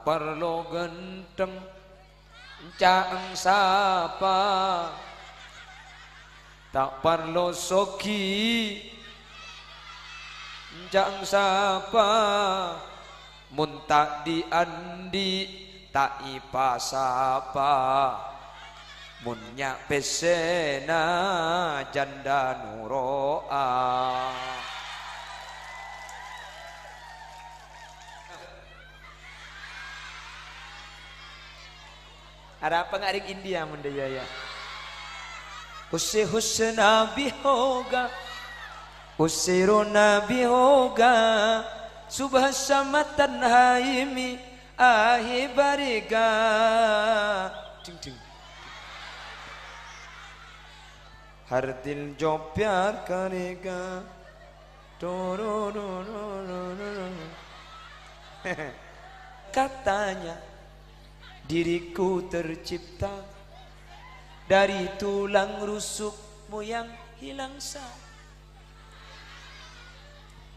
tak perlu genteng caeng sapa, tak perlu sogi caeng sapa, mun tak diandi tak ipasapa, mun nyak pesena janda nuroa. Ada pengarik India mendaya ya. Husna bihoga, usiruna bihoga, subhasamatan haimi ahi bariga. Ting ting. Hardil jo pyar karega. Katanya diriku tercipta dari tulang rusukmu yang hilang sah.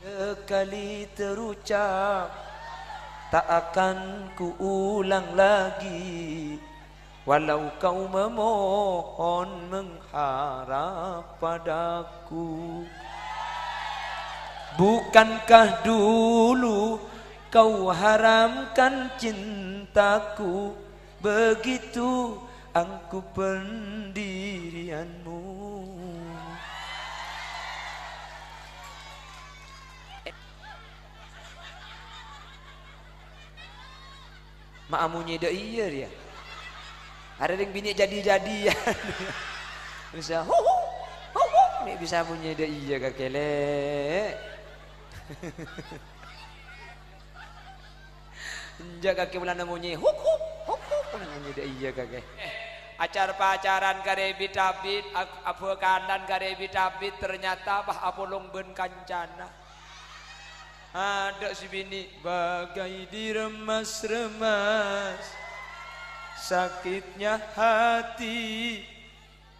Sekali terucap tak akan kuulang lagi, walau kau memohon mengharap padaku. Bukankah dulu kau haramkan cintaku, begitu angku pendirianmu. Maamunya dah iya dia. Ada yang bini jadi-jadian. Bisa ni bisa punya dah iya kakele. Enjak kakek bulan namunyi huk namanya dah iya kakek. Acar pacaran karebi tabit apa kanan karebi tabit ternyata bah apolong ben kancana. Ada si bini bagai diremas-remas, sakitnya hati,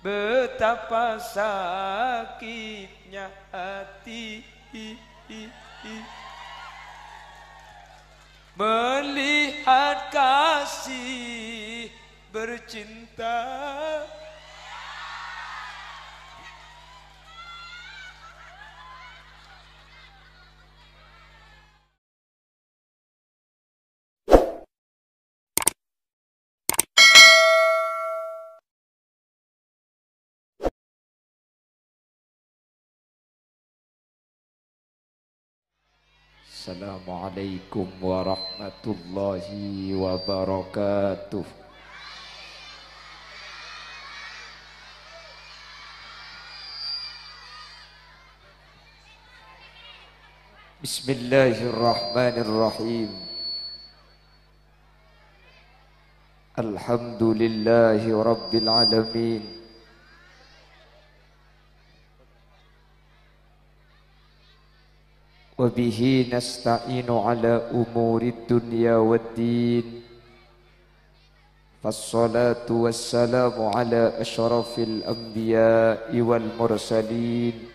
betapa sakitnya hati. Melihat kasih bercinta. Assalamualaikum warahmatullahi wabarakatuh. Bismillahirrahmanirrahim. Alhamdulillahi rabbil alamin. وبه نستعين على أمور الدنيا والدين فالصلاة والسلام على أشرف الأنبياء والمرسلين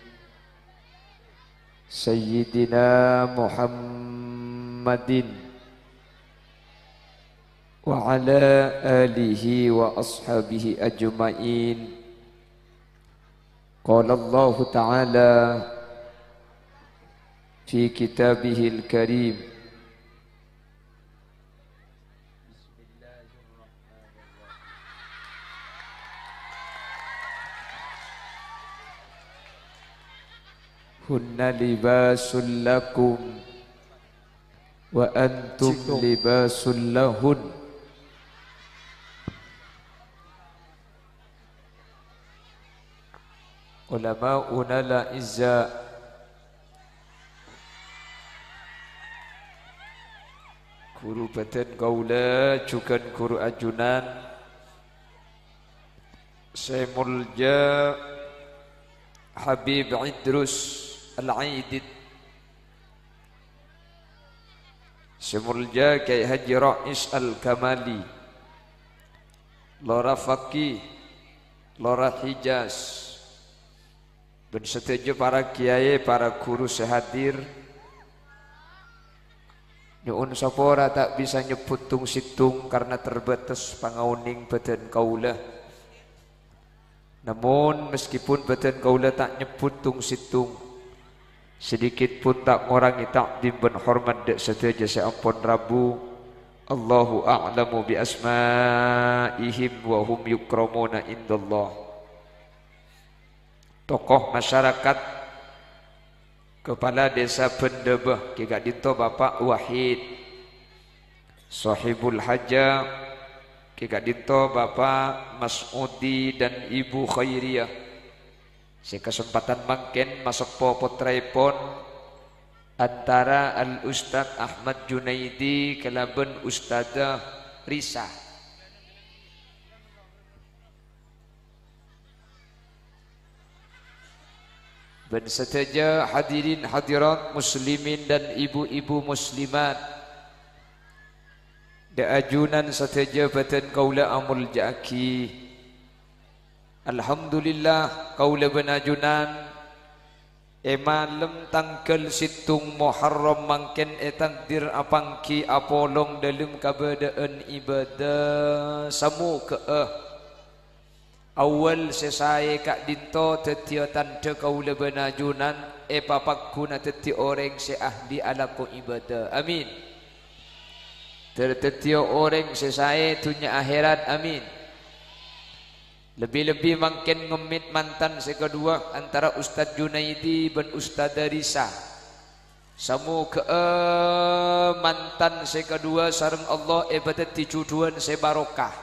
سيدنا محمد وعلى آله وأصحابه أجمعين. قال الله تعالى في كتابه الكريم هن لباس لكم وأنتم لباس لهن. علماؤنا الأعزاء Guru Badan Gaula juga Guru Ajunan Semulja Habib Idrus Al-Aidid, Semulja Kiai Haji Rais Al-Kamali, Lora Faqih, Lora Hijaz, dan setuju para kiai, para guru sehadir, Nyuun sapora tak bisa nyebut tung situng karena terbatas pangauning badan kaulah. Namun meskipun badan kaulah tak nyebut tung situng, sedikit pun tak ngurangi takdim dan hormat dek sedaja seampun Rabu. Allahu a'lamu bi asma'ihim wa hum yukramuna indallah. Tokoh masyarakat, kepala desa Pendebeh Kika Dinto Bapak Wahid, Sahibul Haja Kika Dinto Bapak Mas'udi dan Ibu Khairiyah. Si kesempatan mangken masuk potraipon antara Al Ustadz Ahmad Junaidi kelaben Ustadzah Risa. Dan seteja hadirin hadirat muslimin dan ibu-ibu muslimat, daajunan seteja badan kaula amul jaki. Alhamdulillah kaula benajunan malam tanggal situng Muharram mangken takdir apangki apolong dalam kabadaan ibadah samu awal sesai Kak Dinto tetia tanda kaula benajunan papakku na teti orang se ahli alaku ibadah amin. Tertetia orang sesai dunia akhirat amin. Lebih-lebih mungkin ngemit mantan sekedua antara Ustaz Junaidi dan Ustaz Risa. Samu ke mantan sekedua sareng Allah ibadat dicuduan sebarokah.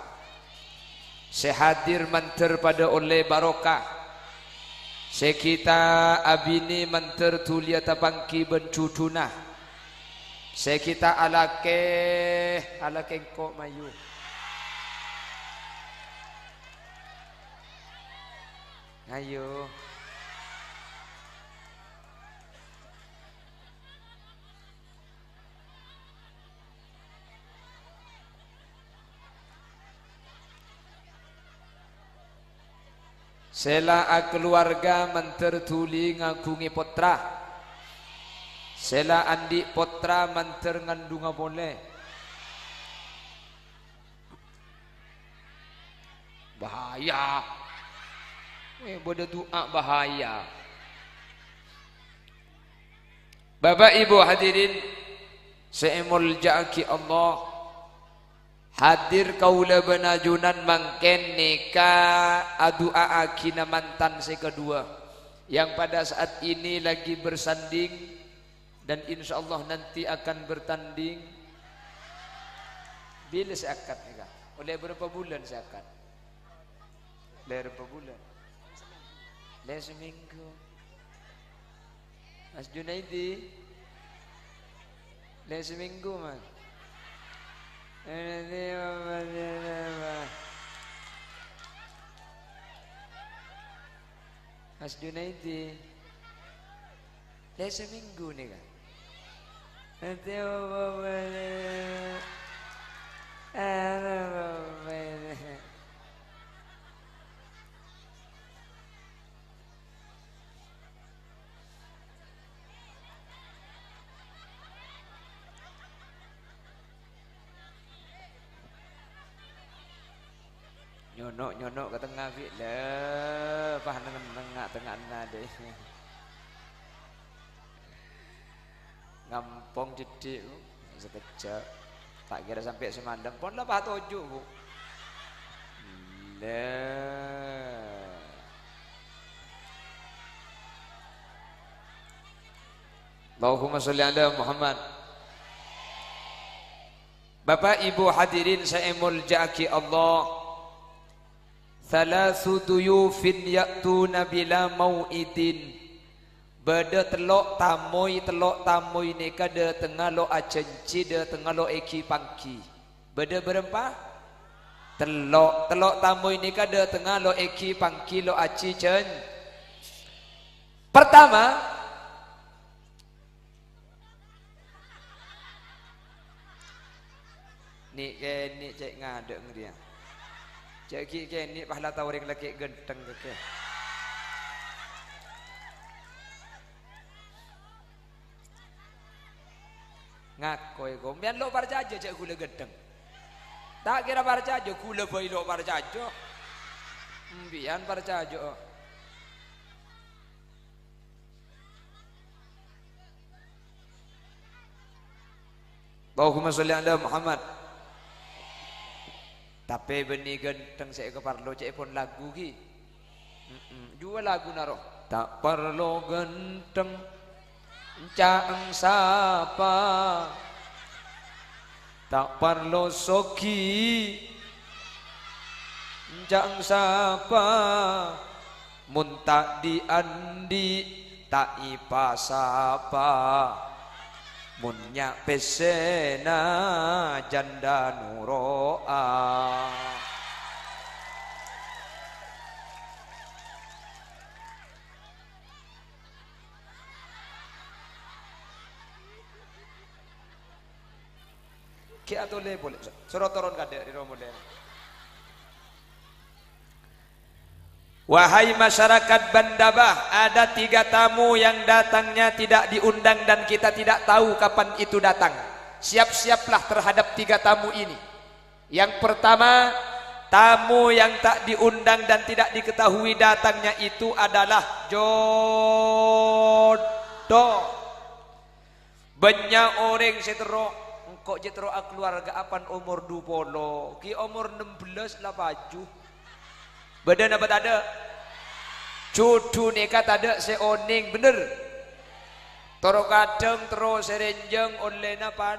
Sehadir manter pada oleh barokah. Sekita abini manter tulia tapangki bencudunah. Sekita alake kok mayu. Ayo. Sela keluarga mentertuli ngagungi potra. Sela andi potra menter ngandunga boleh. Bahaya. Bodoh doa bahaya. Bapak Ibu hadirin seemul jaki Allah, hadir kaula benajunan mangken nikah adua akina mantan sekedua yang pada saat ini lagi bersanding dan insya Allah nanti akan bertanding. Bila saya akad nikah? Oleh berapa bulan saya akad? Oleh berapa bulan? Oleh seminggu. Mas Junaidi, oleh seminggu mas. Mas Junaidi, oleh seminggu nih kan. Nyonok ke tengah fit lah, pah tengah nade. Ngampong jadi sekejap, tak kira sampai semandang pon lah pah tujuh bu. Lah. Allahumma sholli ala Muhammad. Bapak Ibu hadirin saemul jaki Allah. Thalathu duyufin ya'tuna bila mau'idin. Bada telok tamoy ni kada tengah lo acenci de tengah lo eki pangki. Bada berempa? Telok tamoy ni kada tengah lo eki pangki lo aci cen. Pertama, ni cek ngadek dia. Cik ke ni pahala tawaring laki genteng ke. ngakoi ko mbian lo parjajo cek gula gedeng tak kira parjajo gula bayi lo parjajo mbian parjajo Allahumma sholli ala Muhammad. Tapi benih genteng saya keparlo cek pun lagu ki. Dua lagu naro. Tak perlu genteng cang sapa. Tak perlu soki cang sapa. Mun tak diandi tak ipasapa. Munya pesena janda nuroa ki atole boleh suruh turun kade di romole. Wahai masyarakat Bandabah, ada 3 tamu yang datangnya tidak diundang dan kita tidak tahu kapan itu datang. Siap-siaplah terhadap 3 tamu ini. Yang pertama, tamu yang tak diundang dan tidak diketahui datangnya itu adalah jodoh. Banyak orang setero, engkau jetero keluarga apan umur 20, ki umur 16 lah baju. Badan apa tak ada? Cucu nekat ada seoning bener. Toro kadang terus serenjeng oleh napan.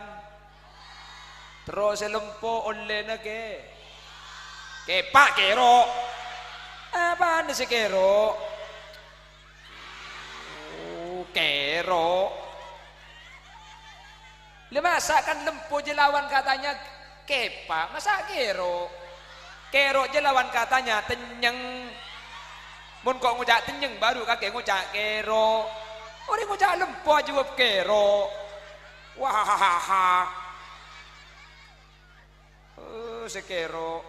Terus selempo oleh na ke. Kepak kero. Apaan si kero? Kero. Masa kan lempo je lawan katanya kepak. Masa kero? Kero je lawan katanya tenyeng. Mun kok ngucak tenyeng baru kakek ngucak kero. Orang ngucak lempo jawab kero. Wahahaha. Sekero.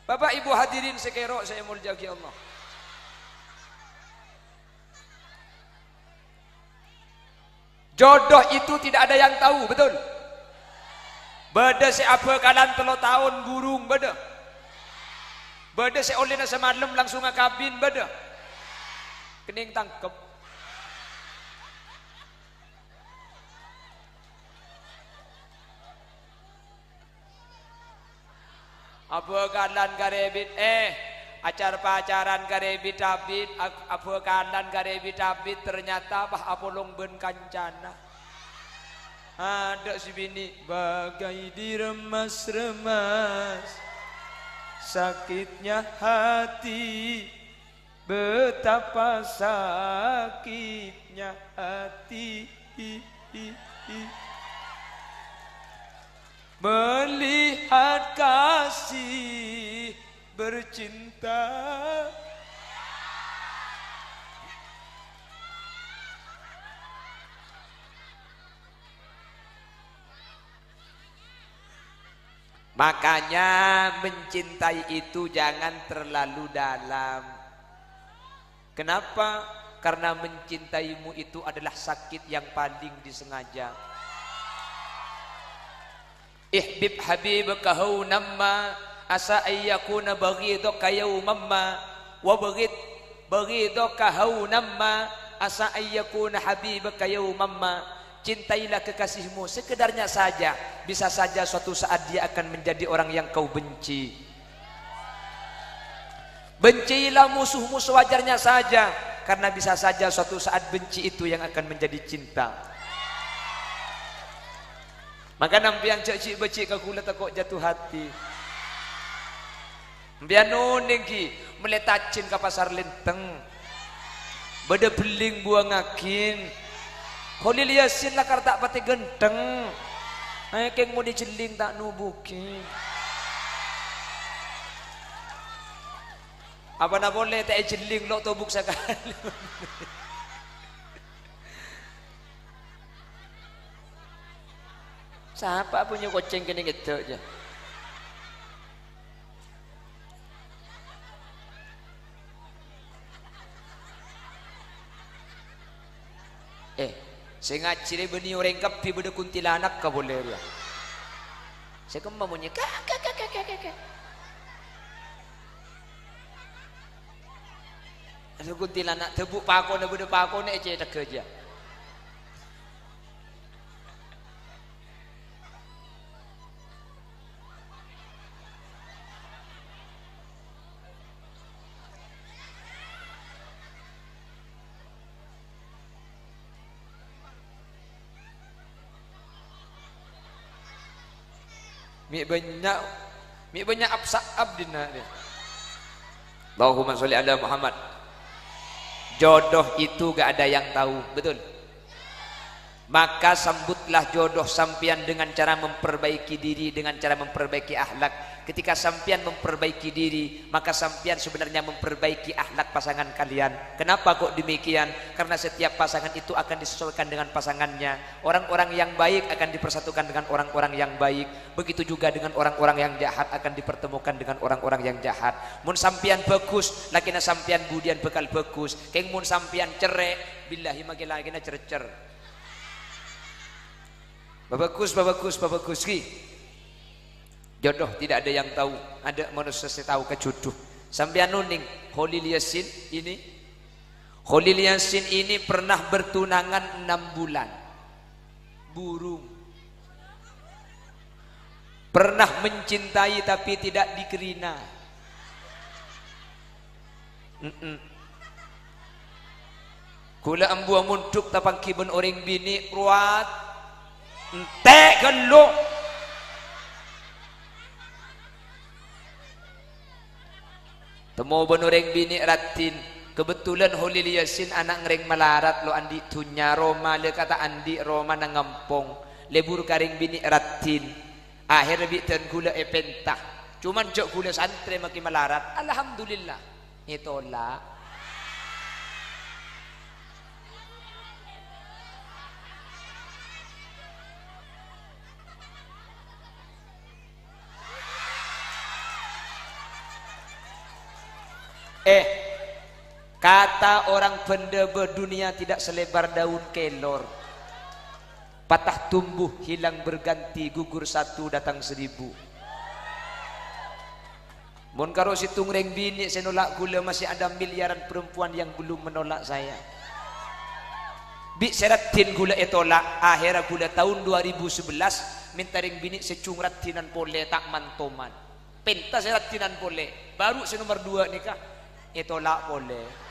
Bapak Ibu hadirin sekero saya muljaki Allah. Jodoh itu tidak ada yang tahu, betul? Beda si apa kalan 3 tahun burung beda. Beda si oleh semalam langsung ngakabin beda. Kening tangkep. Apa kalan karebit acar pacaran karebit abit apa kalan karebit abit ternyata bah apolong ben kancana. Ada si bini bagai diremas-remas sakitnya hati, betapa sakitnya hati melihat kasih bercinta. Makanya mencintai itu jangan terlalu dalam. Kenapa? Karena mencintaimu itu adalah sakit yang paling disengaja. Ihbib habibaka haunamma asa ayyakuna baghidaka yawmamma wa baghidaka haunamma asa ayyakuna habibaka yawmamma. Cintailah kekasihmu sekedarnya saja, bisa saja suatu saat dia akan menjadi orang yang kau benci. Bencilah musuhmu sewajarnya saja, karena bisa saja suatu saat benci itu yang akan menjadi cinta. Maka nampian cek-cik becik ke kula takut jatuh hati. Mbian nuning ki meletacin ke pasar lenteng. Beda beling buang akin. Holil Yasin lah tak pati genteng. Keng mau dijeling tak nubuki. Apa nak boleh tak jeling lo tobuk sekali. Siapa punya kucing kini gitu aja. Saya ngaciri beni orang kapi beda kuntilanak ka boleh dia. Saya kemau bunyi kak. Ada kuntilanak tebuk pakon beda pakon ece tak kerja. Mi banyak absa'ab dina dia. Allahumma sholli ala Muhammad. Jodoh itu gak ada yang tahu, betul? Maka sambutlah jodoh sampian dengan cara memperbaiki diri, dengan cara memperbaiki akhlak. Ketika sampian memperbaiki diri, maka sampian sebenarnya memperbaiki akhlak pasangan kalian. Kenapa kok demikian? Karena setiap pasangan itu akan disesuaikan dengan pasangannya. Orang-orang yang baik akan dipersatukan dengan orang-orang yang baik. Begitu juga dengan orang-orang yang jahat akan dipertemukan dengan orang-orang yang jahat. Mun sampian bagus, lakina sampian budian bekal bagus. Keng mun sampian cerek, billahi magilagina cercer. Babagus ki. Jodoh tidak ada yang tahu, ada manusia tahu kejodoh. Sampai nuning Khalil Yasin ini pernah bertunangan 6 bulan. Burung. Pernah mencintai tapi tidak dikerina. Kula ambu munduk tapang kiben orang bini ruat entek geluk. Temu benoreng bini ratin. Kebetulan Khalil Yasin anak ngereng malarat lo andi tunya Roma le kata andi Roma nang ngampong lebur karing bini ratin. Akhir biten gula epentah. Cuman jok gula santre maki malarat. Alhamdulillah. Itolah. Kata orang benda berdunia tidak selebar daun kelor. Patah tumbuh, hilang berganti, gugur satu, datang 1000. Mun karo situng reng bini saya nolak gula, masih ada miliaran perempuan yang belum menolak saya. Bi seratin gula etolak, akhirnya gula tahun 2011 minta reng bini secung ratinan pole tak mantoman. Pentas ratinan pole, baru si nomor 2 nikah. Itolak boleh.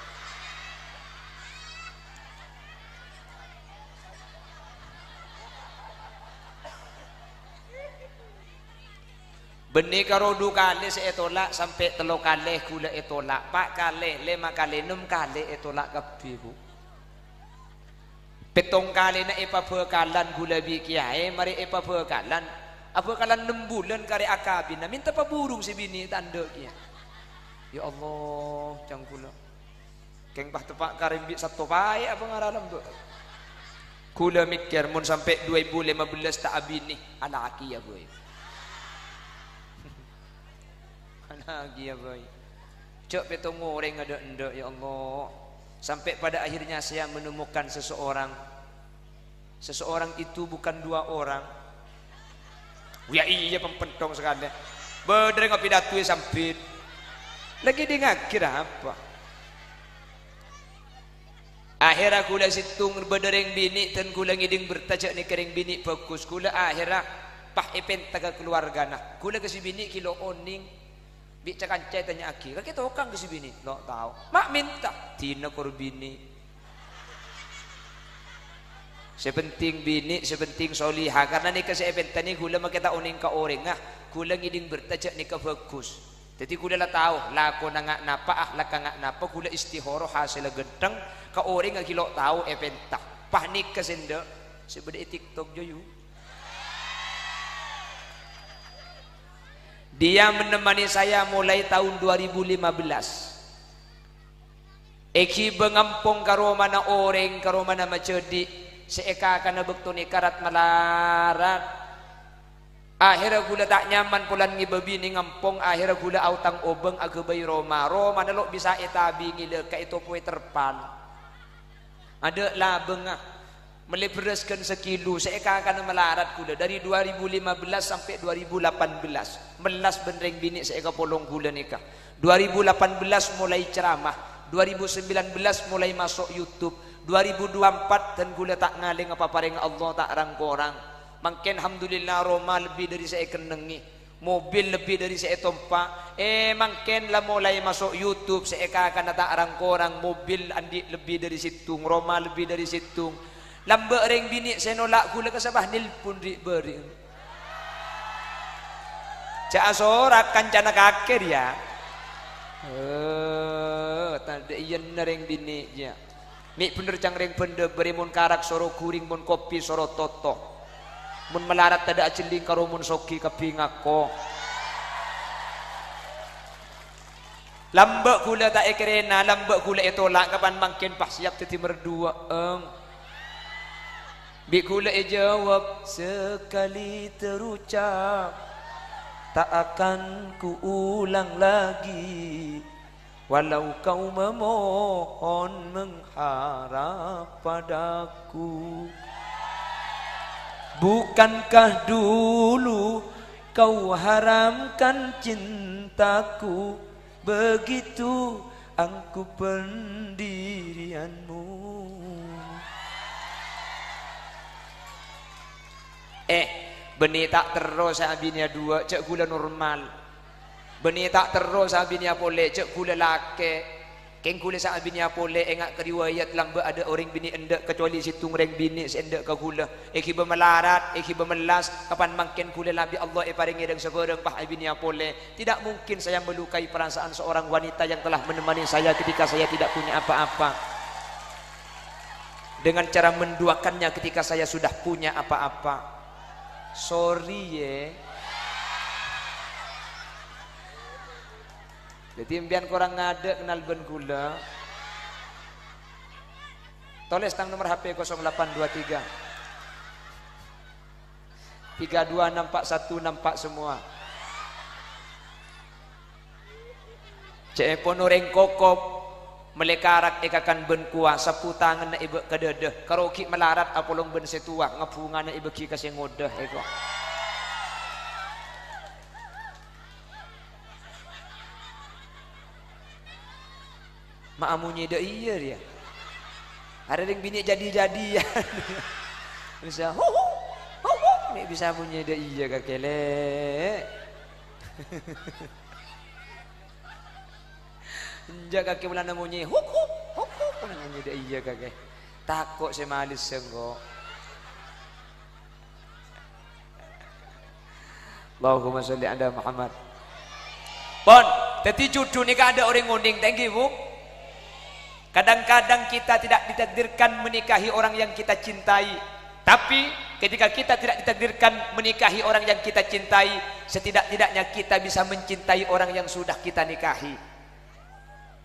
Benih karo 2 kali saya tolak sampai 3 kali gula itolak, 4 kali, 5 kali, 6 kali itolak kabeh bu. 7 kali na ipabekalan gula bikiai, mari ipabekalan. Abekalan 6 bulan kari akabina, minta paburung si bini tanda kia. Ya Allah, cangkula. Keng pah tepak karim bik satu pai apa ngaralam tu. Kula mikir mun sampai 2015 tak abini anaki ya boy. Anaki ya boy. Cok petong goreng ada endok ya Allah. Sampai pada akhirnya saya menemukan seseorang. Seseorang itu bukan 2 orang. Ya iya pempentong sekali. Bedre ngopi datu sampit. Lagi dia ngakir apa? Akhirnya kula situng berdereng bini dan kula ngiding bertajak ni kering bini bagus. Kula akhirnya pah epen taga keluarga nah. Kula ke si bini kilo oning. Bik cakancay tanya aki. Kaki tokang ke si bini. Lo tahu. Mak minta. Tina kor bini. Sepenting bini, sepenting solihah. Karena ni kasi epen tani kula makita oning ka orang ah. Kula ngiding bertajak ni ka bagus. Jadi kula lah tahu lako nangak napa akhlak ngak napa kula istihoro hasil gedeng ka orang nga kilo tahu eventa panik kesenda sebeda TikTok joyu. Dia menemani saya mulai tahun 2015. Eki bengampong karo mana orang karo mana macedi seeka kana bektuni karat malarat. Akhirnya gula tak nyaman pulan ngibabi ni ngampong. Akhirnya gula autang obeng agabay Roma. Roma nalok bisa etabi ngile ka itu poe terpal. Ada labeng ah. Meli beraskan sekilo saya akan melarat kula dari 2015 sampai 2018 melas benreng bini saya ke polong kula nikah. 2018 mulai ceramah, 2019 mulai masuk YouTube, 2024 dan kula tak ngaling apa paring Allah tak rang korang. Makin alhamdulillah Roma lebih dari saya kenengi, mobil lebih dari saya tompak. Makin lah mulai masuk YouTube saya akan tak rang korang, mobil andi lebih dari situ, Roma lebih dari situ. Lambak reng bini saya nolak kula kesabah nilpun ri beri. Cak sorak kancana kakek dia. Tanda iya nereng bini ya. Mi bener cang reng benda beri mun karak soro kuring mun kopi soro toto. Mun melarat tada aceling karo mun soki kapingako. Lambak kula tak ekerena, lambak kula etolak kapan makin pas siap teti merdua Bikula jawab sekali terucap tak akan kuulang lagi walau kau memohon mengharap padaku. Bukankah dulu kau haramkan cintaku, begitu angku pendirianmu. Benih tak terus abinya dua cek gula normal. Benih tak terus abinya boleh cek gula lake. Keng gula sa abinya boleh engak keriwayat lang ba ada orang bini endak kecuali situng reng bini sendak ke gula. Eki bermelarat, eki bermelas kapan makin gula labi Allah paringi deng sebereng pah abinya boleh. Tidak mungkin saya melukai perasaan seorang wanita yang telah menemani saya ketika saya tidak punya apa-apa. Dengan cara menduakannya ketika saya sudah punya apa-apa. Sorry ye. Jadi impian korang ngade kenal ben gula. Tulis tang nomor HP 0823 32 nampak semua. Cek ponoreng kokop melekarak ekakan ben kuah sapu tangan na ibe kededeh karoki melarat apolong ben setua ngabungan na ibe ki kasih ngodah eko. Maamunyi dah iya dia. Ada yang bini jadi-jadian. Bisa ni bisa munyi dah iya kakele. Jaga kaki bulan namunyi huk nyanyi dah iya kakek. Takut saya malis sengko. Allahumma sholli ala Muhammad. Pon, teti cucu ni ada orang ngunding thank you bu. Kadang-kadang kita tidak ditakdirkan menikahi orang yang kita cintai. Tapi ketika kita tidak ditakdirkan menikahi orang yang kita cintai, setidak-tidaknya kita bisa mencintai orang yang sudah kita nikahi.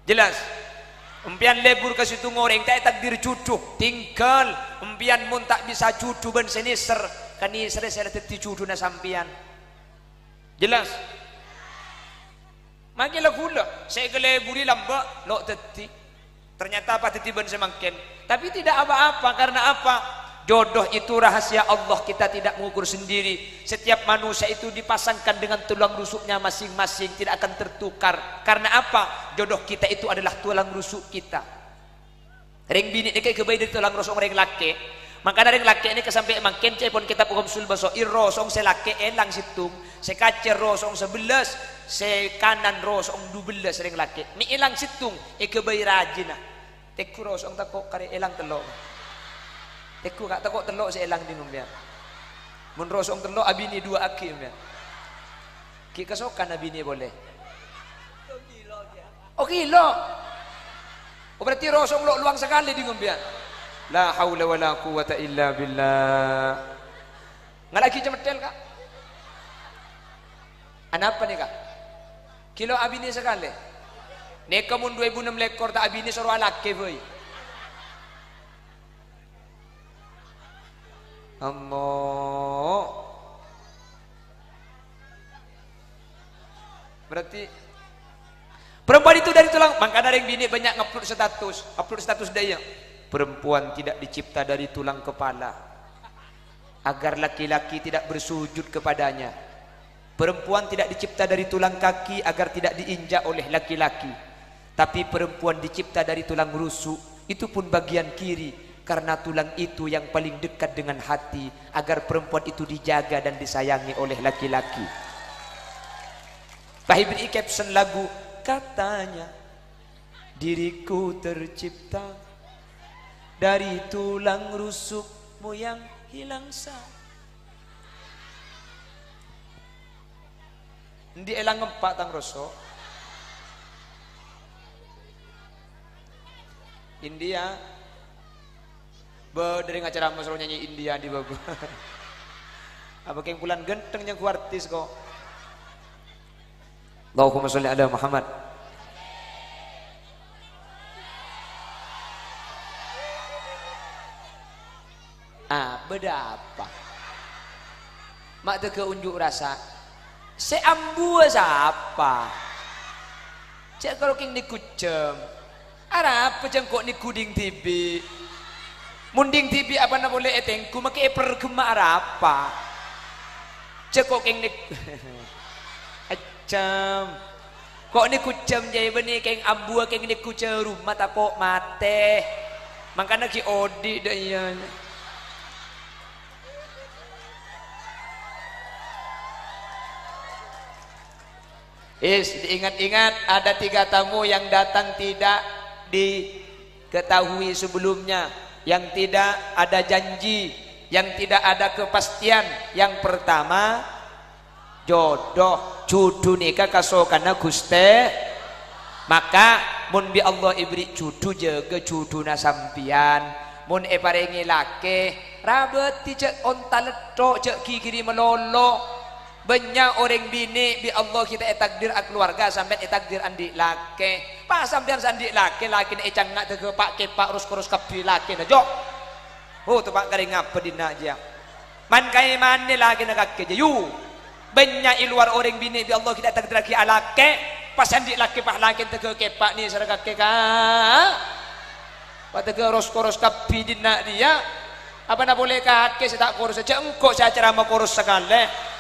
Jelas. Empian lebur ke situ ngoreng tak takdir cucu tinggal empian mun tak bisa cucu ben seniser kaniser saya teti cucu na sampian. Jelas. Magilah gula saya geleburi lamba lo teti. Ternyata apa teti ben semakin. Tapi tidak apa-apa karena apa? Jodoh itu rahasia Allah, kita tidak mengukur sendiri. Setiap manusia itu dipasangkan dengan tulang rusuknya masing-masing, tidak akan tertukar. Karena apa? Jodoh kita itu adalah tulang rusuk kita. Ring bini ini kayak kebaik dari tulang rusuk ring laki. Maka dari laki ini kesampai makin cepon kita hukum sulba so irosong se laki elang situng, se kacer rosong 11, se kanan rosong 12 ring laki. Mi elang situng kebaik rajin. Teku rosong takok kare elang telok. Teku kak takok telok seelang di numbian. Mun rosong telok abini dua aki numbian. Ki kesokan abini boleh. Oh kilo. Oh berarti rosong lo luang sekali di numbian. La haula wala quwata illa billah. Ngalaki cemetel kak. Apa nih kak? Kilo abini sekali. Neka mun 2006 lekor tak abini suruh laki boy. Allah. Berarti perempuan itu dari tulang. Maka ada yang bini banyak upload status daya. perempuan tidak dicipta dari tulang kepala agar laki-laki tidak bersujud kepadanya. Perempuan tidak dicipta dari tulang kaki agar tidak diinjak oleh laki-laki. Tapi perempuan dicipta dari tulang rusuk, itu pun bagian kiri, karena tulang itu yang paling dekat dengan hati, agar perempuan itu dijaga dan disayangi oleh laki-laki. Fahim beri caption lagu, katanya diriku tercipta dari tulang rusukmu yang hilang sah. Di elang ngempak tang rosok India dari acara masuk nyanyi India di babu. Apa keng pulan genteng yang artis kok. Allahumma sholli ala Muhammad. Beda apa? Mak teu unjuk rasa. Seambua siapa? Cek kalau king dikucem. Arab pejengkok ni kuding tibi. Munding tibi apa na boleh etengku make pergema apa? Cek kok king nik. Acam. Kok ni kucem jai beni king ambua king ni kucem rumah tak kok mate. Makana ki odi dah iya. Ingat-ingat ada 3 tamu yang datang tidak diketahui sebelumnya, yang tidak ada janji, yang tidak ada kepastian. Yang pertama jodoh, cudu nikah kasokana Guste. Maka mun bi Allah ibri cudu jaga cuduna sampian. Mun parengi lake rabeti cek onta letok cek kikiri melolo. Banyak orang bini bi Allah kita takdir keluarga sampai takdir andi lake. Pas sampean sandi lake ni ecang nak tege pak kepak urus kapi lake na jok. Oh tu pak kari ngapa dina aja. Man kai man ni laki na kake je yu. Banyak luar orang bini bi Allah kita takdir ki alake. Pas sandi lake pak lake tege kepak ni sara kake ka. Pak tege urus kapi dina dia. Apa nak boleh kake saya tak kurus saja engkau saya ceramah kurus sekali.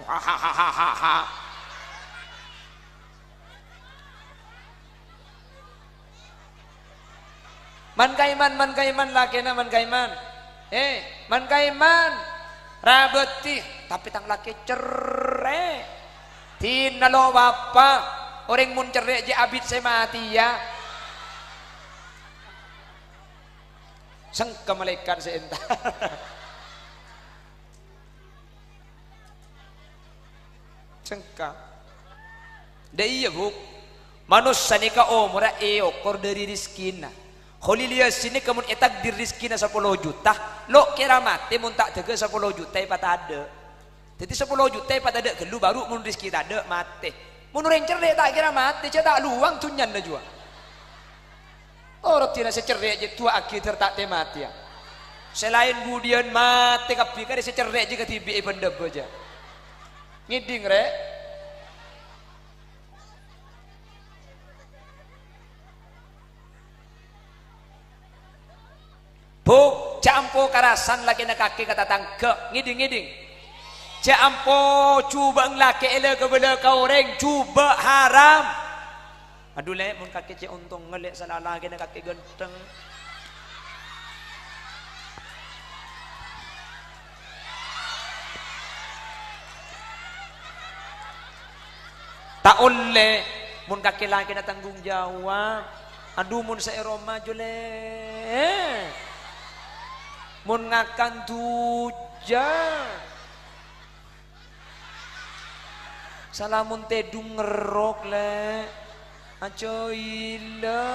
Hahaha. Man kaiman laki na man kaiman. Man kaiman rabeti tapi tang laki cerai. Tina lo bapa orang mun cerai je abid saya mati ya. Sangka malaikat sebentar. Sengka da iya buk manusia ni ka mura okor dari rizkina kholilia sini kamun etak dir rizkina 10 juta lo kira mati mun tak tege 10 juta pat ada jadi 10 juta pat ada gelu baru mun rizki tak ada mati mun orang cerdik tak kira mati ce tak luang tunyan na jua orang tina secerdik je tua akhir tak te mati ya selain budian mati kapi ka secerdik je ketibi benda aja ngiding re buk campo karasan laki nak kaki kata tangke ngiding campo cuba laki ele kebela kau orang cuba haram aduh le mun kaki cek untung ngelek salah lagi nak kaki genteng tak oleh mun kaki laki na tanggung jawab aduh mun saya Roma jole mun ngakan tuja salamun tedung ngerok le acoila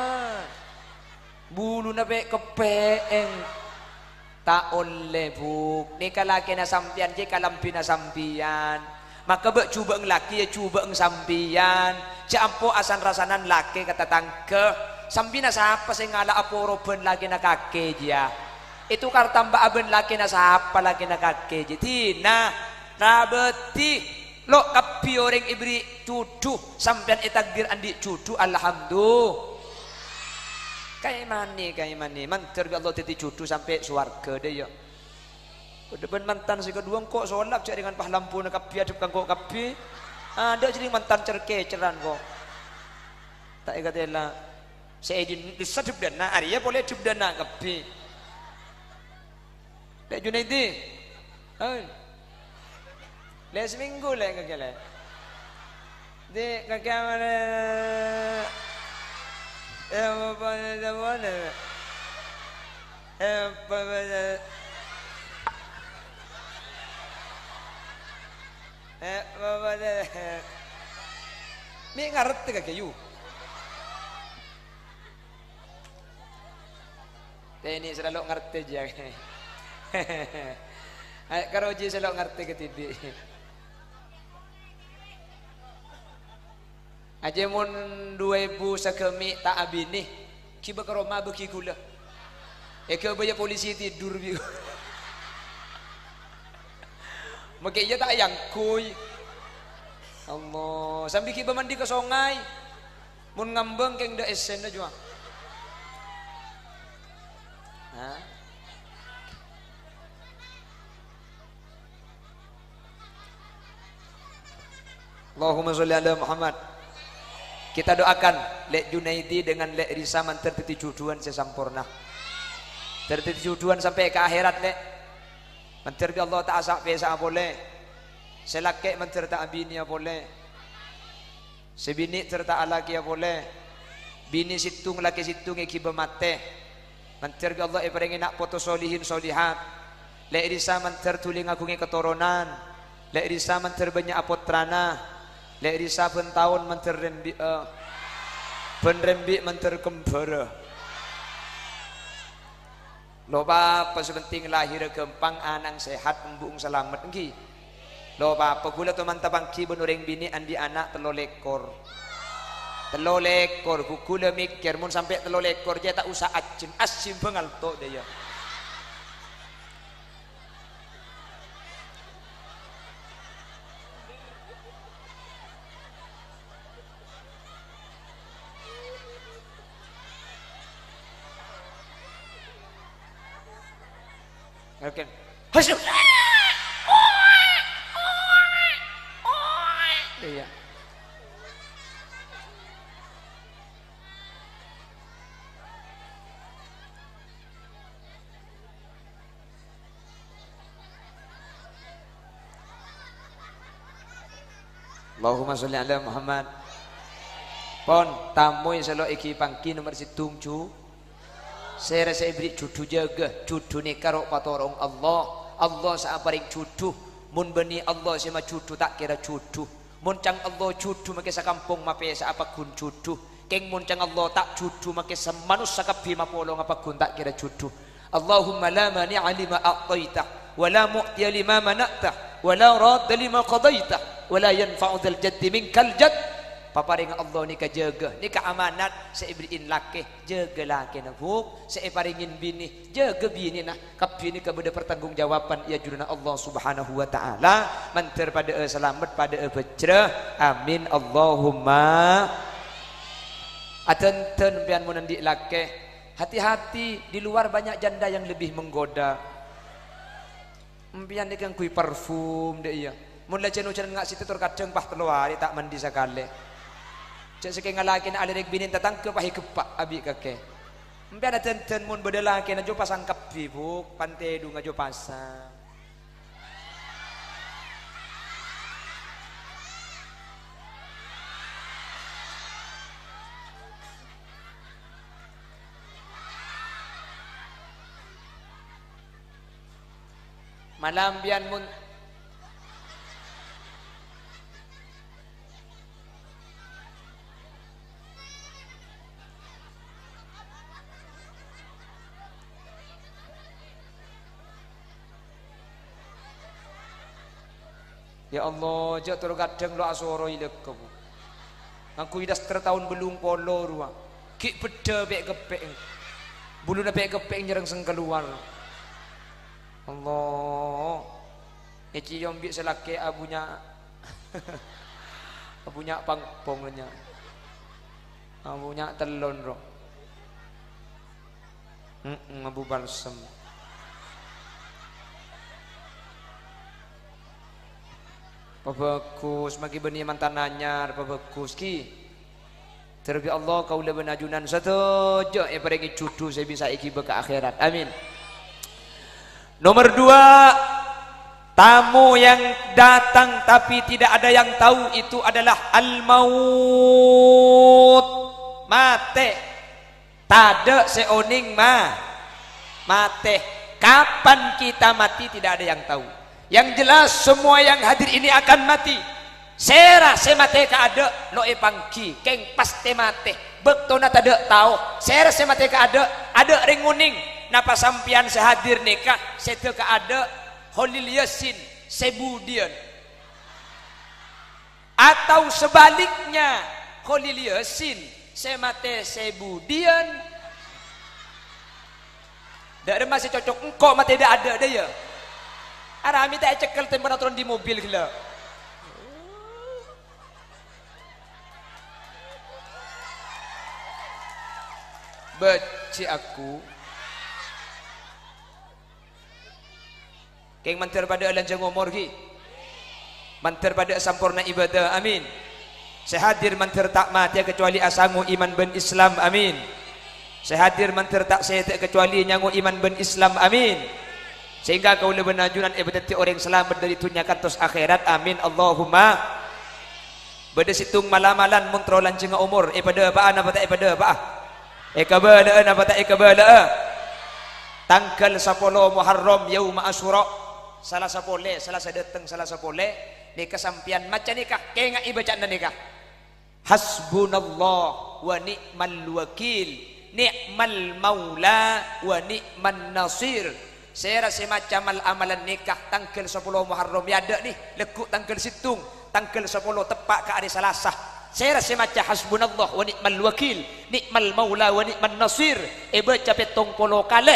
bulu na pe kepeeng tak oleh buk ni kalaki na sampian je kalampi na sampian maka bek cuba laki ya cuba sampian campo asan rasanan laki kata tangke sampina siapa saya ngala aporo ben lagi na kake dia itu karta mbak aben laki na siapa lagi na kake jadi nah rabeti lo kapi orang ibri cucu sampian etakdir andi cucu alhamdulillah Kayak mani mantar ke Allah titi jodoh sampai suarga deh ya. Depan mantan si kedua kok solap cak dengan pahlampu nak kapi adep kanggo kapi. Ada jadi mantan cerkeceran kok. Tak ikat lah. Saya di sadep dana, Arya boleh cup dana kapi. Lek Junaidi, lek seminggu lek kakek lek. Di kakek mana? Apa mana? Apa mana? Apa mana? Ni ngerti kakek you? Ini selalu ngerti je. Kalau je selalu ngerti ke tidak. Aja mun 2000 sakemi tak abini kiba ke Roma beki gula. Eka baya polisi tidur bi. Makai ia tak yang kuy. Allah, sambil kiba mandi ke sungai. Mun ngambeng keng da esen jua. Ha? Allahumma sholli ala Muhammad. Kita doakan Lek Junaidi dengan Lek Risa mantar titi juduan sesampurna. Tertiti juduan sampai ke akhirat Lek. Mantar ke Allah tak asak pesa boleh. Selake mantar tak bini boleh. Sebini terta alaki boleh. Bini situng laki situng ikiba mate. Mantar ke Allah iparingi nak foto solihin solihat. Lek Risa mantar tuling agungi keturunan. Lek Risa mantar banyak apotrana. Lek Risa pentahun mantar rembi penrembi mantar kembara. Loba apa sepenting lahir gempang anang sehat embung selamat engki. Loba apa gula tu mantabang ki benuring bini andi anak telolekor. Telolekor gula mikir mun sampai telolekor dia tak usah asim bengal tok dia. Oke. Hasil. Iya. Allahumma sholli ala Muhammad. Pon tamu selo iki pangki nomor situng cu. Saya rasa beri cucu jaga cucu ni karo patorong Allah. Allah saaparing cucu mun beni Allah sama cucu tak kira cucu. Mun cang Allah cucu make sakampung mape saapa kun cucu. Keng mun cang Allah tak cucu make semanus sakapi mapolong apa kun tak kira cucu. Allahumma la mani'a lima a'taita wa la mu'tiya lima mana'ta wa la radda lima qadaita wa la yanfa'u dzal jaddi minkal jadd. Paparing Allah ni kajaga, ni ka amanat sa ibriin laki, jaga laki na buk, sa iparingin bini, jaga bini na, kapi ni kabada pertanggungjawaban ya juruna Allah subhanahu wa ta'ala, mantar pada selamat pada bejrah, amin Allahumma. Aten-ten pian mu nandi laki, hati-hati di luar banyak janda yang lebih menggoda. Pian ni kan kui parfum deh iya, mula cenu-cenu ngak situ terkadang pah teluari tak mandi sekali. Cak sekali ngalakin alirik binin tatang ke pahi kepak abi kakek. Mpi ada ten mun bedelaki na jo pasang kapi buk pantai du ngajo pasang. Malam bian mun ya Allah, jak terkadang lo asoro ilek kamu. Aku idas tertahun belum polo ruang. Kik beda bek kepek. Bulu na bek kepek nyerang seng keluar. Allah. Eci yombi selake abunya. Abunya pangpongnya. Abunya telon ro. Abu balsem. Pabagus magi beni mantan anyar pabagus ki. Terbi Allah kau le benajunan satu jo paringi cucu saya bisa iki ke akhirat. Amin. Nomor 2, tamu yang datang tapi tidak ada yang tahu itu adalah al-maut. Mate. Tade seoning mate. Kapan kita mati tidak ada yang tahu. Yang jelas semua yang hadir ini akan mati. Sera semate ka ada lo pangki keng paste mate. Bektona tade tahu. Sera semate ka ada ringuning. Napa sampian sehadir nikah sete ka ada holil yasin sebudian. Atau sebaliknya holil yasin semate sebudian. Dak masih cocok engkau mate dak ada dia. Arami tak cekel tempat turun di mobil gila. Baci aku. Keng mantir pada lanjang umur ki. Mantir pada sampurna ibadah. Amin. Sehadir mantir tak mati kecuali asangu iman ben Islam. Amin. Sehadir mantir tak sehat kecuali nyangu iman ben Islam. Amin. Sehingga kau lebih najunan berarti orang selamat dari dunia katos akhirat. Amin Allahumma. Beda situng malam-malam muntrolan cenga umur pada apaan apa tak pada apa kabalaan apa tak kabalaan tanggal 10 Muharram yaum Asyura salah sapole salah sadeteng salah sapole nikah sampian macam nikah kenga ibacaan nikah hasbunallah wa ni'mal wakil ni'mal maula wa ni'man nasir. Saya rasa macam amalan nikah tanggal 10 Muharram ya ada nih lekuk tanggal situng tanggal 10 tepat ke hari Selasa. Saya rasa macam hasbunallah wa ni'mal wakil ni'mal maula wa ni'man nasir. Baca petong polo kalih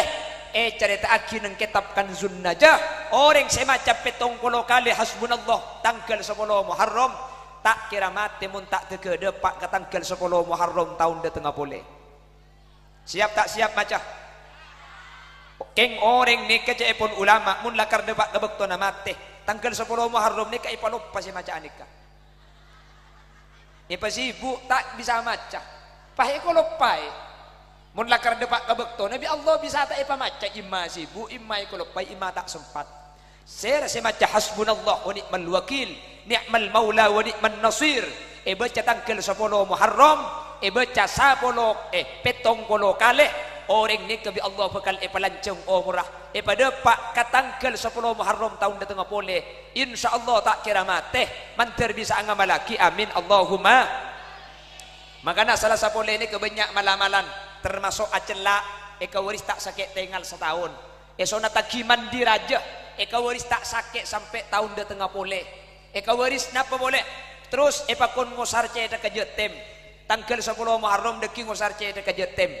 cerita akhir nang kitab Kanzun Najah orang saya macam petong polo kalih hasbunallah tanggal 10 Muharram tak kira mati mun tak tege depak ke tanggal 10 Muharram tahun de tengah boleh. Siap tak siap macam keng orang nikah je pun ulama mun lakar depak kebekto na mate tanggal 10 Muharram nikah ipalupa si maca nikah. Ipa sibuk tak bisa maca. Pahe ko lupai. Mun lakar depak kebekto Nabi Allah bisa tak ipa maca imma sibuk imma ko lupai imma tak sempat. Saya rasa maca hasbunallah wa ni'mal wakil ni'mal maula wa ni'man nasir. Baca tanggal 10 Muharram baca 10 petong polo kalih orang ni kebi Allah bakal pelancong umrah pada pak katanggal 10 Muharram tahun datang boleh insyaallah tak kira mati mantir bisa ngamal lagi amin Allahumma. Makanya salah satu ini kebanyak malam-malam termasuk acela waris tak sakit tinggal setahun sona tagi mandi raja waris tak sakit sampai tahun datang boleh waris napa boleh terus pakon ngosar ceda ke jetem tanggal 10 Muharram deki ngosar ceda ke jetem.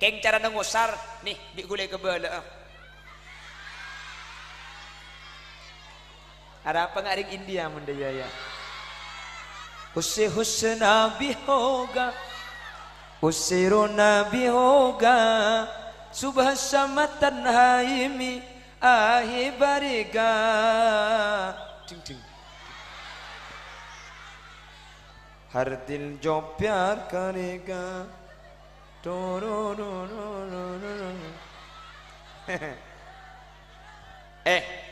Keng cara nangusar nih di gulai kebala. Ada apa ngaring India mendaya ya? Usse husna bihoga, ussiruna bihoga, subhasamatan haimi ahi bariga. Cing cing. Har dil jo pyar karega.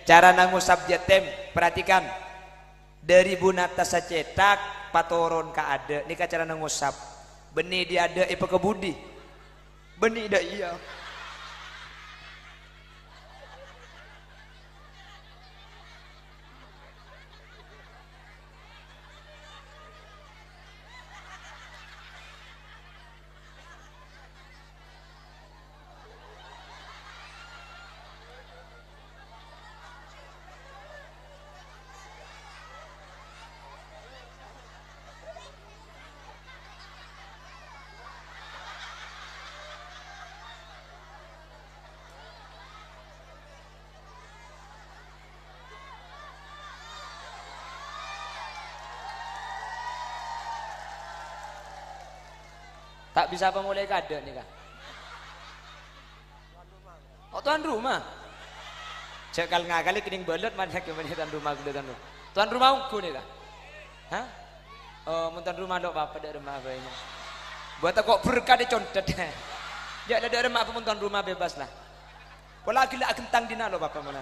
Cara nangusap jetem perhatikan dari bunata sacetak patoron ka ada nika cara nangusap benih dia ada kebudi benih dah iya tak bisa apa mulai kada nih kak Oh tuan rumah. Cekal ngakali kening belet mana kemana tuan rumah gue tuan rumah. Tuan rumah aku nih kah? Hah? Oh tuan rumah dok bapak ada rumah apa ini? Buat kok berkah di contet. Ya ada rumah apa pun tuan rumah bebas lah. Pola gila kentang dina lo bapak mana?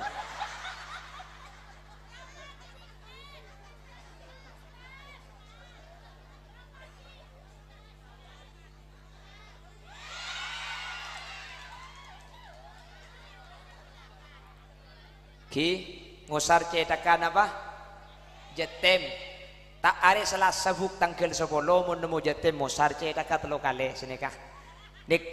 Ki ngusar cetakan apa? Jetem. Tak are salah sabuk tangkel 10 mun nemu jetem ngusar cetakan 3 kali sini kah. Nik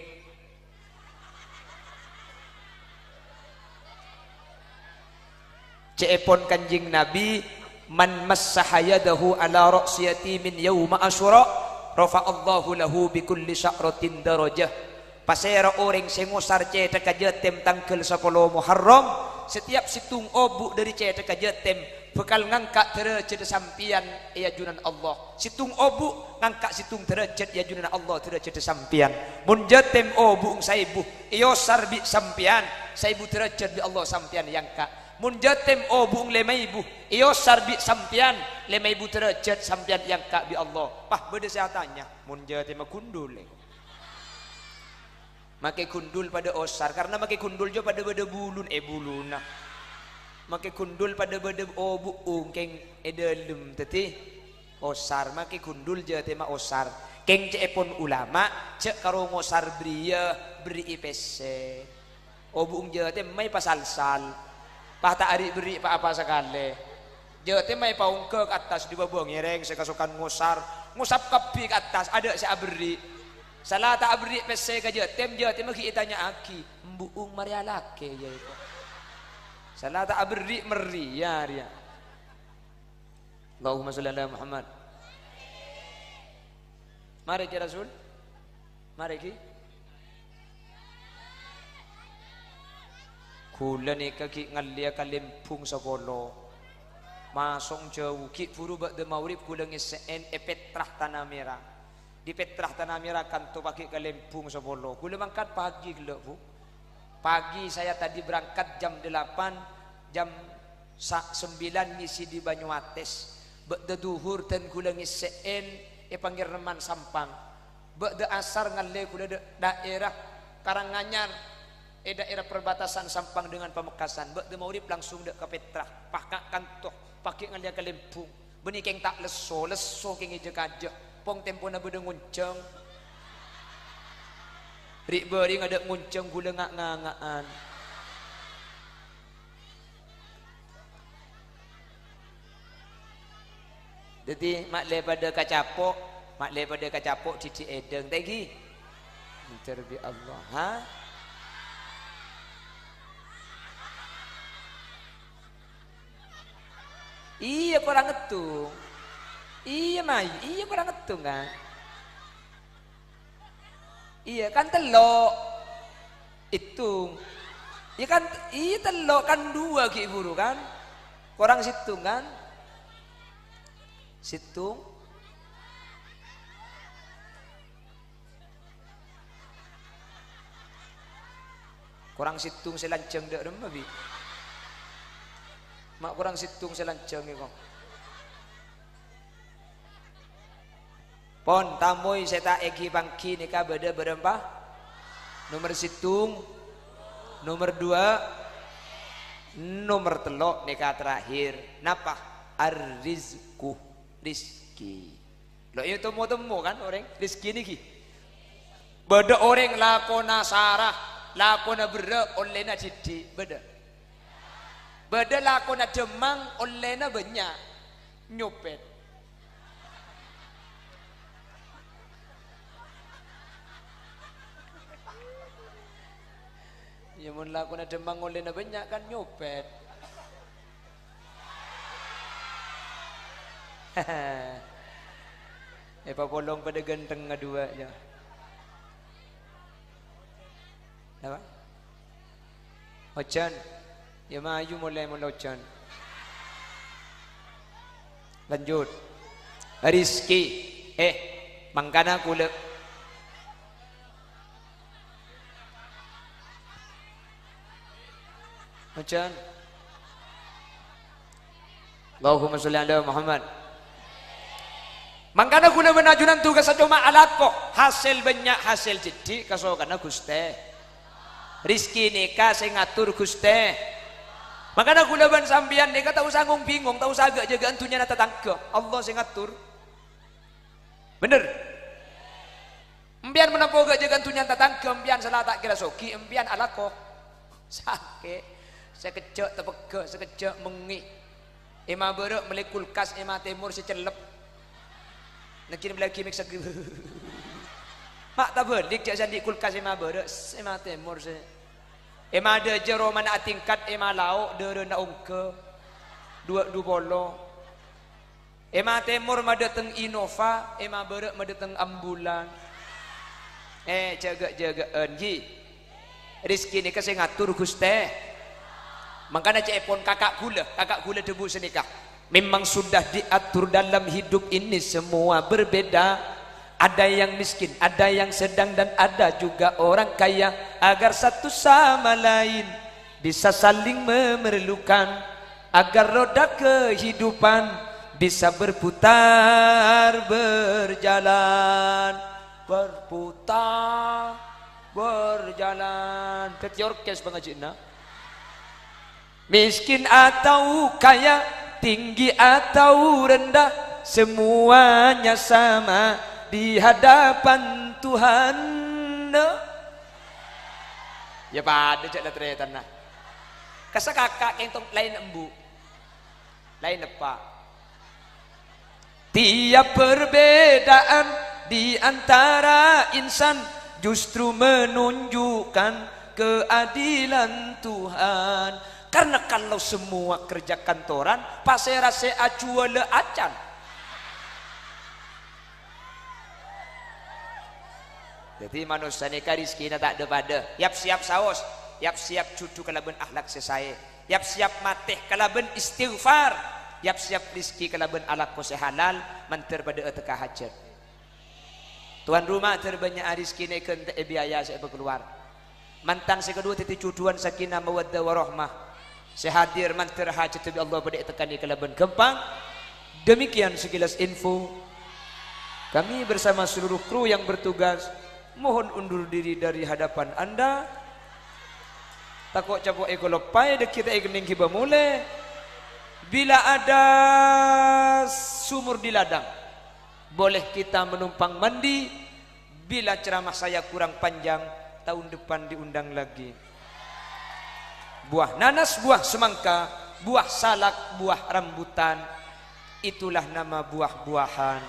Cepon kanjing Nabi man massahayadahu ala ra'siyati min yauma asyura rafa'allahu lahu bikulli sya'ratin darajah. Pasera orang sengusar cetak jetem tangkel 10 Muharram setiap situng obuk dari cetak jetem bekal ngangkat derajat sampian ya junan Allah. Situng obuk ngangkat situng derajat ya junan Allah derajat sampian. Mun jetem obuk saibu iyo sarbi sampian saibu derajat bi Allah sampian yang kak. Mun jetem obuk 5.000 iyo sarbi sampian 5.000 derajat sampian yang kak bi Allah. Pah beda saya tanya mun jetem kundul makai kundul pada osar karena makai kundul juga pada beda bulun buluna makai kundul pada beda obu keng edelum teti osar makai kundul je tema osar keng cepon ulama cek karo ngosar bria beri IPC obu je tem mai pasal sal pah tak ari beri pa apa sekali je tem mai paung ke atas di bawah ngereng sekasukan ngosar ngusap kapi ke atas ada saya beri salah tak beri pese ke jetem maki tanya aki mbuung maria lake ya itu salah tak beri meria dia Allahumma sholli ala Muhammad. Mari ki Rasul mari ki kula ni kaki ngalia kalimpung sabolo masong jauh ki puru bak de maurib kula ngisen petrah tanah merah di Petrah Tanah Merah kanto pakai ke Lempung Sebolo. Kula mangkat pagi gila bu. Pagi saya tadi berangkat jam 8 jam 9 ngisi di Banyumates. Bek duhur dan kula ngiseen panggil reman Sampang. Bek asar ngalle kula daerah Karanganyar daerah perbatasan Sampang dengan Pamekasan. Bek maurib langsung dek ke Petrah. Pakak kanto pakai ngalle ke Lempung. Benih keng tak leso keng ije kajak. Pong tempo na beda ngunceng rik bering ada ngunceng gula ngak-ngangaan jadi mak le pada kacapok cici edeng tegi terbi Allah ha iya kurang itu iya mai, iya kurang ngetung kan? Iya kan telok hitung, iya kan iya telok kan 2 ki buru kan? Kurang situng kan? Situng kurang situng selanceng dek rumah bi, mak kurang situng selanceng ni kok. Pon tamui seta egi bangki nikah beda berempah nomor situng nomor 2 nomor telok nikah terakhir napa arrizku rizki lo itu temu kan orang rizki niki beda orang lakona sarah lakona bere olena cidi beda lakona demang olena banyak nyopet. Ya mun laku na demang oleh na banyak kan nyopet. Papolong pada genteng ngadua aja. Apa? Ocan. Ya maju mulai ocan. Lanjut. Rizki. Mangkana kula Macam Allahumma sholli ala Muhammad. Mangkana guna benajunan tugas cuma alako hasil banyak hasil jadi kasokana Guste. Rizki nikah saya ngatur Guste. Makanya guna ban sambian nikah tahu sanggung bingung tahu sagak jaga antunya nata tangkep Allah saya ngatur. Bener. Empian menampau gak jaga antunya nata tangkep empian salah tak kira soki empian alako sakit sekejap tepegak sekejap mengi ema berek melek kulkas ema timur secelep nakin lagi mix segi mak tak belik jak sandi kulkas ema berek ema timur se ema ada jero mana tingkat ema lauk dere na ungke dua bolo ema timur mada teng Innova ema berek mada teng ambulan jaga gi rizki nikah saya ngatur Guste. Makanya cepon kakak gula debu senikah. Memang sudah diatur dalam hidup ini semua berbeda. Ada yang miskin, ada yang sedang dan ada juga orang kaya. Agar satu sama lain bisa saling memerlukan. Agar roda kehidupan bisa berputar berjalan. Berjalan ketiorkes pengajina miskin atau kaya tinggi atau rendah semuanya sama di hadapan Tuhan ya pada cak datretan nah kasa kakak kentong lain embu lain apa tiap perbedaan di antara insan justru menunjukkan keadilan Tuhan. Karena kalau semua kerja kantoran pasti rasa acua le acan. Jadi manusia nikah rizki tak ada pada. Yap siap saos, yap siap cucu kalaben akhlak sesae, yap siap mateh kalaben istighfar, yap siap rizki kalaben alak kose halal manter pada etekah hajat. Tuan rumah terbanyak rizki neken biaya saya berkeluar. Mantan sekedua titik cuduan sakinah mawaddah warahmah. Saya hadir manter hajat bi Allah pada tekani kelaban kempang. Demikian sekilas info. Kami bersama seluruh kru yang bertugas mohon undur diri dari hadapan Anda. Takut capok eko lepai dek kita ekening kiba mule. Bila ada sumur di ladang boleh kita menumpang mandi. Bila ceramah saya kurang panjang tahun depan diundang lagi. Buah nanas, buah semangka, buah salak, buah rambutan, itulah nama buah-buahan.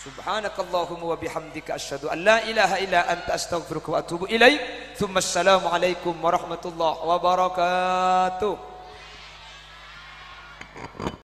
Subhanakallahumma wa bihamdika asyhadu an la ilaha illa anta astaghfiruka wa atubu ilaik. Tsumma assalamu alaikum warahmatullahi wabarakatuh.